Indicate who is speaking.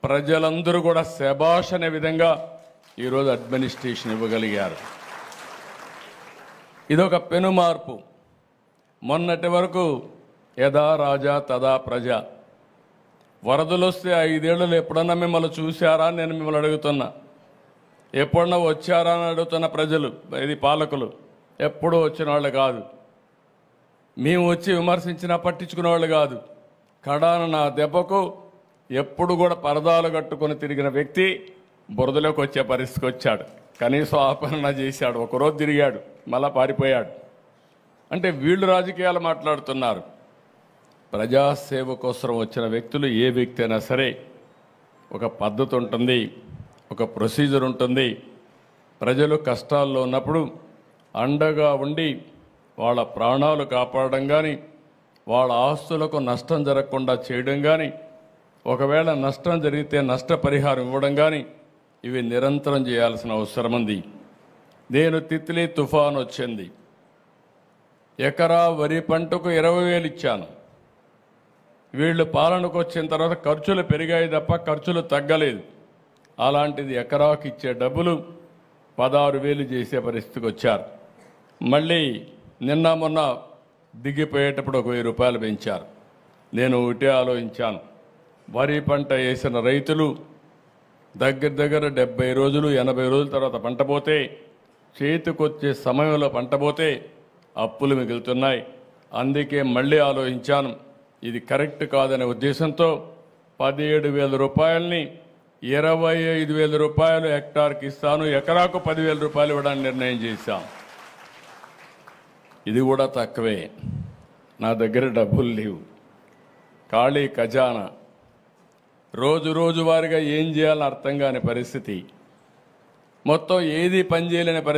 Speaker 1: ప్రజలందరూ కూడా శభాష్ అనే విధంగా ఈరోజు అడ్మినిస్ట్రేషన్ ఇవ్వగలిగారు. ఇదొక పెను మార్పు. మొన్నటి వరకు యథా రాజా తదా ప్రజ. వరదలు వస్తే 5 ఏళ్ళు ఎప్పుడన్నా మిమ్మల్ని చూశారా అని నేను మిమ్మల్ని అడుగుతున్నా. ఎప్పుడన్నా వచ్చారా అని అడుగుతున్న ప్రజలు, ఇది పాలకులు ఎప్పుడూ వచ్చిన వాళ్ళు కాదు. మేము వచ్చి విమర్శించినా పట్టించుకునే వాళ్ళు కాదు. కడాన నా దెబ్బకు ఎప్పుడు కూడా పరదాలు కట్టుకొని తిరిగిన వ్యక్తి బురదలోకి వచ్చే పరిస్థితికి వచ్చాడు. కనీసం ఆపరణ చేశాడు. ఒకరోజు తిరిగాడు, మళ్ళా పారిపోయాడు. అంటే వీళ్ళు రాజకీయాలు మాట్లాడుతున్నారు. ప్రజాసేవ కోసం వచ్చిన వ్యక్తులు ఏ వ్యక్తి అయినా సరే ఒక పద్ధతి ఉంటుంది, ఒక ప్రొసీజర్ ఉంటుంది. ప్రజలు కష్టాల్లో ఉన్నప్పుడు అండగా ఉండి వాళ్ళ ప్రాణాలు కాపాడడం కానీ, వాళ్ళ ఆస్తులకు నష్టం జరగకుండా చేయడం కానీ, ఒకవేళ నష్టం జరిగితే నష్టపరిహారం ఇవ్వడం కానీ, ఇవి నిరంతరం చేయాల్సిన అవసరం ఉంది. నేను తిత్లీ తుఫాను వచ్చింది, ఎకరా వరి పంటకు 20,000 ఇచ్చాను. వీళ్ళు పాలనకు వచ్చిన తర్వాత ఖర్చులు పెరిగాయి తప్ప ఖర్చులు తగ్గలేదు. అలాంటిది ఎకరాకు ఇచ్చే డబ్బులు 16,000 చేసే పరిస్థితికి వచ్చారు. మళ్ళీ నిన్న మొన్న దిగిపోయేటప్పుడు 1,000 రూపాయలు పెంచారు. నేను ఒకటే ఆలోచించాను, వరి పంట వేసిన రైతులు దగ్గర 70 రోజులు 80 రోజుల తర్వాత పంట పోతే, చేతికొచ్చే సమయంలో పంట పోతే అప్పులు మిగులుతున్నాయి. అందుకే మళ్ళీ ఆలోచించాను, ఇది కరెక్ట్ కాదనే ఉద్దేశంతో 17,000 రూపాయలని 25,000 రూపాయలు హెక్టార్కి ఇస్తాను, ఎకరాకు 10,000 రూపాయలు ఇవ్వడానికి నిర్ణయం చేశాం. ఇది కూడా తక్కువే. నా దగ్గర డబ్బులు లేవు, ఖాళీ ఖజానా. రోజు వారీగా ఏం చేయాలని అర్థం కాని పరిస్థితి, మొత్తం ఏది పని చేయలేని పరిస్థితి.